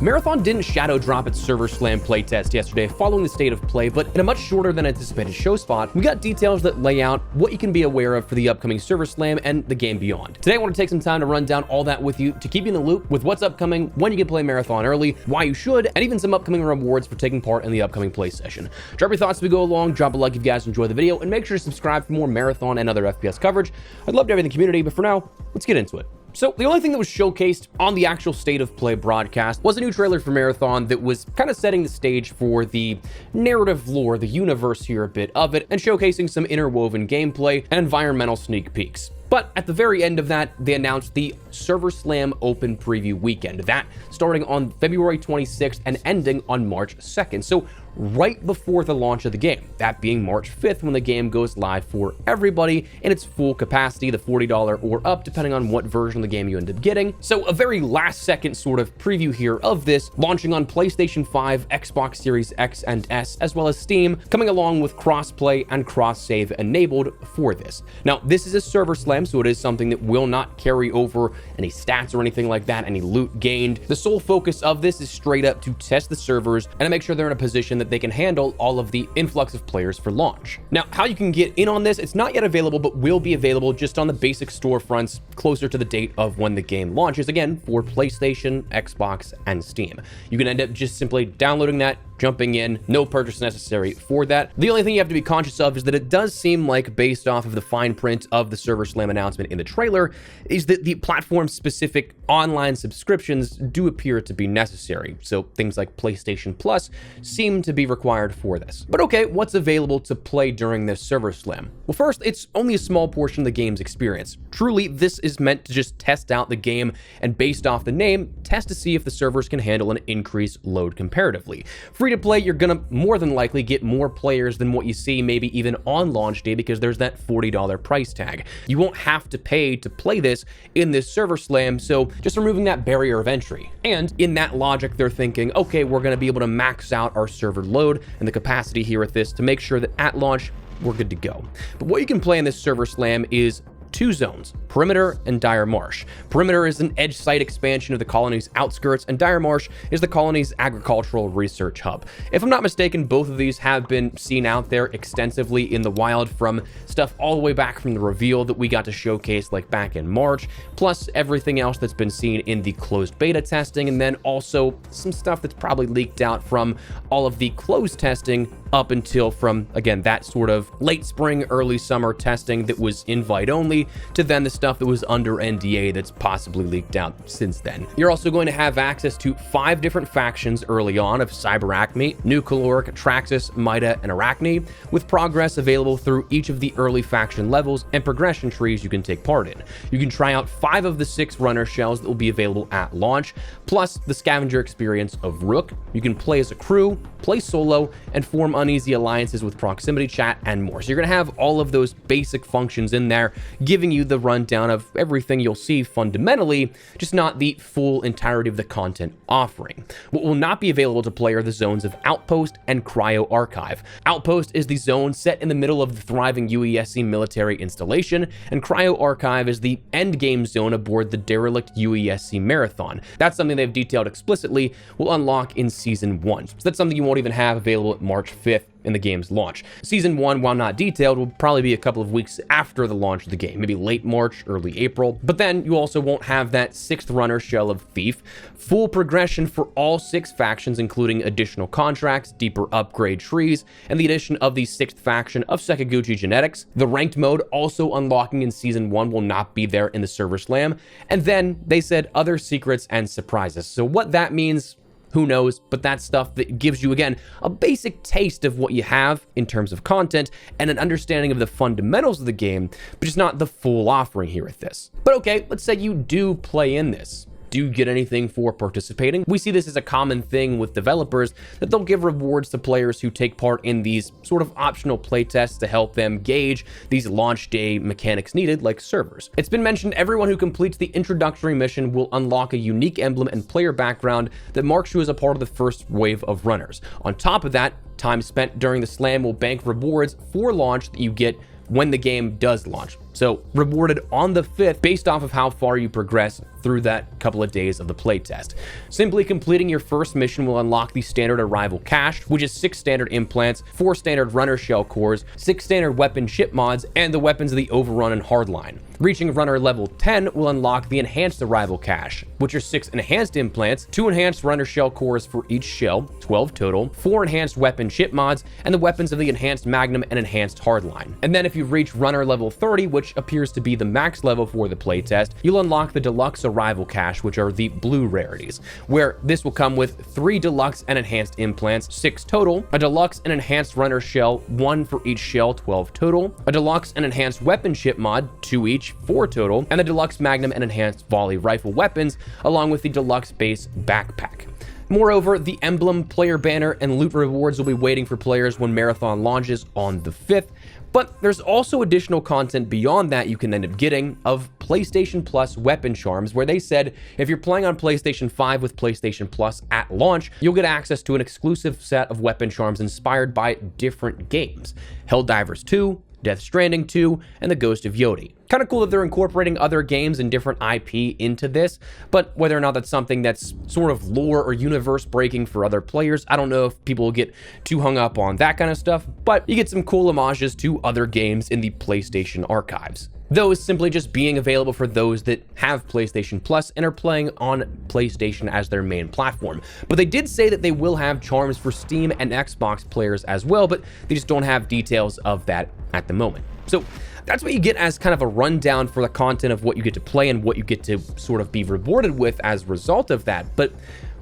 Marathon didn't shadow drop its Server Slam playtest yesterday following the state of play, but in a much shorter than anticipated show spot, we got details that lay out what you can be aware of for the upcoming Server Slam and the game beyond. Today I want to take some time to run down all that with you to keep you in the loop with what's upcoming, when you can play Marathon early, why you should, and even some upcoming rewards for taking part in the upcoming play session. Drop your thoughts as we go along, drop a like if you guys enjoy the video, and make sure to subscribe for more Marathon and other FPS coverage. I'd love to have you in the community, but for now, let's get into it. So the only thing that was showcased on the actual State of Play broadcast was a new trailer for Marathon that was kind of setting the stage for the narrative lore, the universe here, a bit of it, and showcasing some interwoven gameplay and environmental sneak peeks. But at the very end of that, they announced the Server Slam Open Preview Weekend, that starting on February 26th and ending on March 2nd. So right before the launch of the game, that being March 5th when the game goes live for everybody in its full capacity, the $40 or up, depending on what version of the game you end up getting. So a very last second sort of preview here of this, launching on PlayStation 5, Xbox Series X and S, as well as Steam, coming along with crossplay and cross-save enabled for this. Now, this is a Server Slam, so it is something that will not carry over any stats or anything like that, any loot gained. The sole focus of this is straight up to test the servers and to make sure they're in a position that they can handle all of the influx of players for launch. Now, how you can get in on this, it's not yet available, but will be available just on the basic storefronts closer to the date of when the game launches, again, for PlayStation, Xbox, and Steam. You can end up just simply downloading that, jumping in, no purchase necessary for that. The only thing you have to be conscious of is that it does seem like, based off of the fine print of the Server Slam announcement in the trailer, is that the platform-specific online subscriptions do appear to be necessary. So things like PlayStation Plus seem to be required for this. But okay, what's available to play during this Server Slam? Well, first, it's only a small portion of the game's experience. Truly, this is meant to just test out the game, and based off the name, test to see if the servers can handle an increased load comparatively. Free to play, you're gonna more than likely get more players than what you see maybe even on launch day because there's that $40 price tag. You won't have to pay to play this in this Server Slam, so just removing that barrier of entry. And in that logic, they're thinking, okay, we're gonna be able to max out our server load and the capacity here with this to make sure that at launch, we're good to go. But what you can play in this Server Slam is two zones, Perimeter and Dire Marsh. Perimeter is an edge site expansion of the colony's outskirts, and Dire Marsh is the colony's agricultural research hub. If I'm not mistaken, both of these have been seen out there extensively in the wild, from stuff all the way back from the reveal that we got to showcase like back in March, plus everything else that's been seen in the closed beta testing, and then also some stuff that's probably leaked out from all of the closed testing up until from, again, that sort of late spring, early summer testing that was invite only, to then the stuff that was under NDA that's possibly leaked out since then. You're also going to have access to 5 different factions early on of Cyberacme, New Caloric, Traxxas, Mida, and Arachne, with progress available through each of the early faction levels and progression trees you can take part in. You can try out 5 of the 6 runner shells that will be available at launch, plus the scavenger experience of Rook. You can play as a crew, play solo, and form uneasy alliances with proximity chat and more. So you're going to have all of those basic functions in there, giving you the rundown of everything you'll see fundamentally, just not the full entirety of the content offering. What will not be available to play are the zones of Outpost and Cryo Archive. Outpost is the zone set in the middle of the thriving UESC military installation, and Cryo Archive is the endgame zone aboard the derelict UESC Marathon. That's something they've detailed explicitly will unlock in Season 1. So that's something you won't even have available at March 5th in the game's launch. Season 1, while not detailed, will probably be a couple of weeks after the launch of the game, maybe late March, early April. But then you also won't have that 6th runner shell of Thief, full progression for all 6 factions, including additional contracts, deeper upgrade trees, and the addition of the 6th faction of Sekiguchi Genetics. The ranked mode also unlocking in Season 1 will not be there in the Server Slam. And then they said other secrets and surprises. So what that means, who knows, but that's stuff that gives you, again, a basic taste of what you have in terms of content and an understanding of the fundamentals of the game, but just not the full offering here with this. But okay, let's say you do play in this. Do you get anything for participating? We see this as a common thing with developers, that they'll give rewards to players who take part in these sort of optional playtests to help them gauge these launch day mechanics needed, like servers. It's been mentioned everyone who completes the introductory mission will unlock a unique emblem and player background that marks you as a part of the first wave of runners. On top of that, time spent during the slam will bank rewards for launch that you get when the game does launch. So rewarded on the 5th based off of how far you progress through that couple of days of the playtest. Simply completing your first mission will unlock the standard arrival cache, which is 6 standard implants, 4 standard runner shell cores, 6 standard weapon ship mods, and the weapons of the overrun and hardline. Reaching runner level 10 will unlock the enhanced arrival cache, which are 6 enhanced implants, 2 enhanced runner shell cores for each shell, 12 total, 4 enhanced weapon ship mods, and the weapons of the enhanced magnum and enhanced hardline. And then if you reach runner level 30, which appears to be the max level for the playtest, you'll unlock the deluxe arrival cache, which are the blue rarities, where this will come with 3 deluxe and enhanced implants, 6 total, a deluxe and enhanced runner shell, 1 for each shell, 12 total, a deluxe and enhanced weapon ship mod, 2 each, 4 total, and the deluxe magnum and enhanced volley rifle weapons, along with the deluxe base backpack. Moreover, the emblem, player banner, and loot rewards will be waiting for players when Marathon launches on the 5th, but there's also additional content beyond that you can end up getting of PlayStation Plus weapon charms, where they said if you're playing on PlayStation 5 with PlayStation Plus at launch, you'll get access to an exclusive set of weapon charms inspired by different games. Helldivers 2, Death Stranding 2, and The Ghost of Yodi. Kind of cool that they're incorporating other games and different IP into this, but whether or not that's something that's sort of lore or universe breaking for other players, I don't know if people will get too hung up on that kind of stuff, but you get some cool homages to other games in the PlayStation archives. Those simply just being available for those that have PlayStation Plus and are playing on PlayStation as their main platform. But they did say that they will have charms for Steam and Xbox players as well, but they just don't have details of that at the moment. So that's what you get as kind of a rundown for the content of what you get to play and what you get to sort of be rewarded with as a result of that. But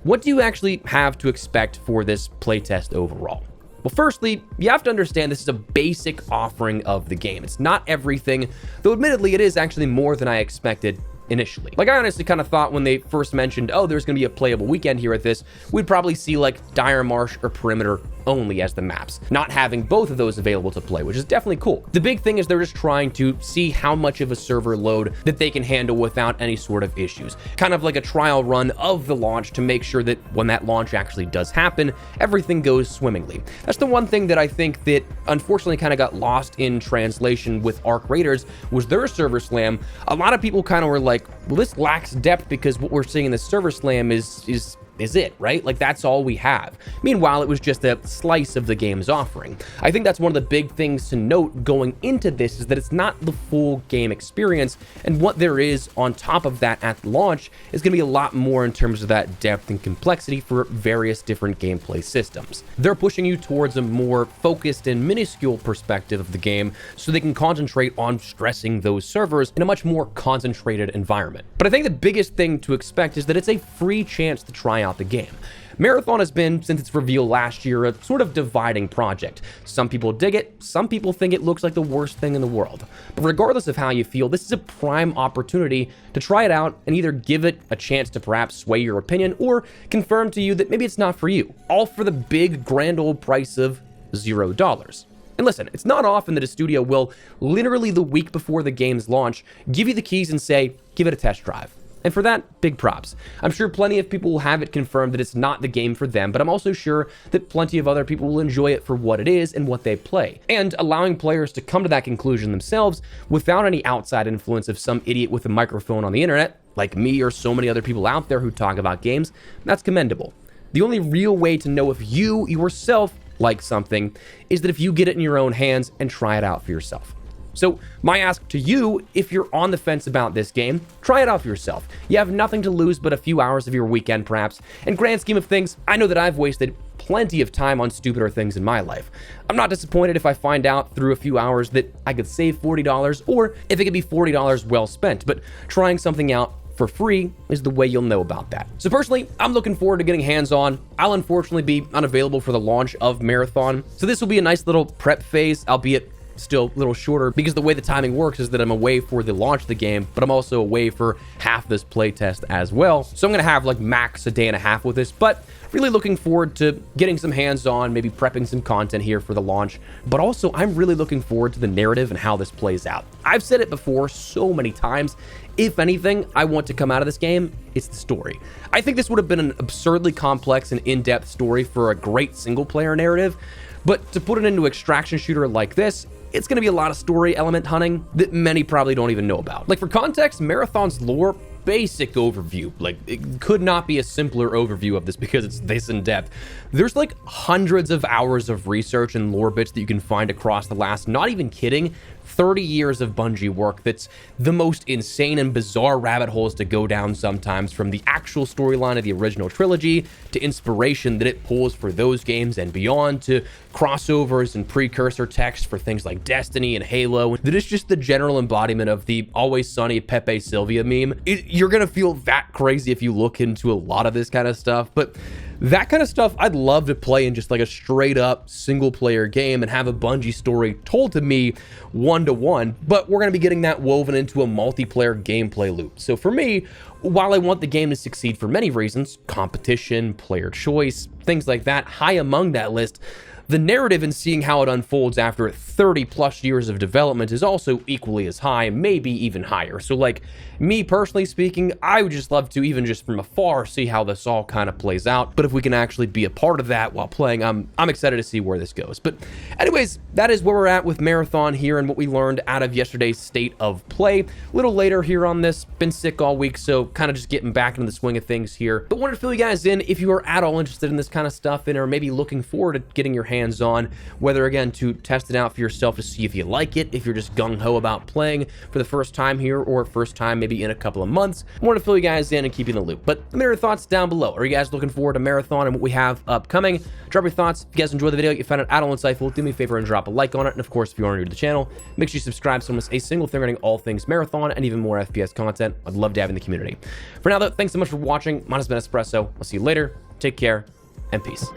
what do you actually have to expect for this playtest overall? Well, firstly, you have to understand this is a basic offering of the game. It's not everything, though admittedly it is actually more than I expected initially. Like, I honestly kind of thought when they first mentioned, oh, there's going to be a playable weekend here at this, we'd probably see like Dire Marsh or Perimeter only as the maps, not having both of those available to play, which is definitely cool. The big thing is they're just trying to see how much of a server load that they can handle without any sort of issues. Kind of like a trial run of the launch to make sure that when that launch actually does happen, everything goes swimmingly. That's the one thing that I think that unfortunately kind of got lost in translation with Arc Raiders was their server slam. A lot of people kind of were like, well, this lacks depth because what we're seeing in the server slam is it, right? Like, that's all we have. Meanwhile, it was just a slice of the game's offering. I think that's one of the big things to note going into this is that it's not the full game experience, and what there is on top of that at launch is going to be a lot more in terms of that depth and complexity for various different gameplay systems. They're pushing you towards a more focused and minuscule perspective of the game so they can concentrate on stressing those servers in a much more concentrated environment. But I think the biggest thing to expect is that it's a free chance to try out the game. Marathon has been, since its reveal last year, a sort of dividing project. Some people dig it, some people think it looks like the worst thing in the world. But regardless of how you feel, this is a prime opportunity to try it out and either give it a chance to perhaps sway your opinion or confirm to you that maybe it's not for you, all for the big grand old price of $0. And listen, it's not often that a studio will, literally the week before the game's launch, give you the keys and say, give it a test drive. And for that, big props. I'm sure plenty of people will have it confirmed that it's not the game for them, but I'm also sure that plenty of other people will enjoy it for what it is and what they play. And allowing players to come to that conclusion themselves without any outside influence of some idiot with a microphone on the internet, like me or so many other people out there who talk about games, that's commendable. The only real way to know if you yourself like something is that if you get it in your own hands and try it out for yourself. So my ask to you, if you're on the fence about this game, try it out for yourself. You have nothing to lose but a few hours of your weekend perhaps. In grand scheme of things, I know that I've wasted plenty of time on stupider things in my life. I'm not disappointed if I find out through a few hours that I could save $40 or if it could be $40 well spent, but trying something out for free is the way you'll know about that. So personally, I'm looking forward to getting hands-on. I'll unfortunately be unavailable for the launch of Marathon, so this will be a nice little prep phase, albeit still a little shorter, because the way the timing works is that I'm away for the launch of the game, but I'm also away for half this playtest as well. So I'm gonna have like max a day and a half with this, but really looking forward to getting some hands-on, maybe prepping some content here for the launch. But also, I'm really looking forward to the narrative and how this plays out. I've said it before so many times. If anything, I want to come out of this game, it's the story. I think this would have been an absurdly complex and in-depth story for a great single-player narrative, but to put it into an extraction shooter like this, it's going to be a lot of story element hunting that many probably don't even know about. Like, for context, Marathon's lore, basic overview. Like, it could not be a simpler overview of this because it's this in depth. There's like hundreds of hours of research and lore bits that you can find across the last, not even kidding, 30 years of Bungie work. That's the most insane and bizarre rabbit holes to go down sometimes, from the actual storyline of the original trilogy to inspiration that it pulls for those games and beyond, to crossovers and precursor text for things like Destiny and Halo. That is just the general embodiment of the Always Sunny Pepe Sylvia meme. You're gonna feel that crazy if you look into a lot of this kind of stuff, but that kind of stuff I'd love to play in just like a straight up single player game and have a Bungie story told to me one-to-one, but we're going to be getting that woven into a multiplayer gameplay loop. So for me, while I want the game to succeed for many reasons, competition, player choice, things like that, high among that list, the narrative and seeing how it unfolds after 30 plus years of development is also equally as high, maybe even higher. So like, me personally speaking, I would just love to, even just from afar, see how this all kind of plays out. But if we can actually be a part of that while playing, I'm excited to see where this goes. But anyways, that is where we're at with Marathon here and what we learned out of yesterday's state of play. A little later here on this, been sick all week, so kind of just getting back into the swing of things here. But wanted to fill you guys in if you are at all interested in this kind of stuff and are maybe looking forward to getting your hands on, whether again to test it out for yourself to see if you like it, if you're just gung-ho about playing for the first time here or first time maybe in a couple of months. I want to fill you guys in and keep you in the loop. But let me know your thoughts down below. Are you guys looking forward to Marathon and what we have upcoming? Drop your thoughts. If you guys enjoyed the video, you found it at all insightful, do me a favor and drop a like on it. And of course, if you are new to the channel, make sure you subscribe so you don't miss a single thing regarding all things Marathon and even more FPS content. I'd love to have you in the community. For now though, thanks so much for watching. Mine has been Espresso. I'll see you later. Take care and peace.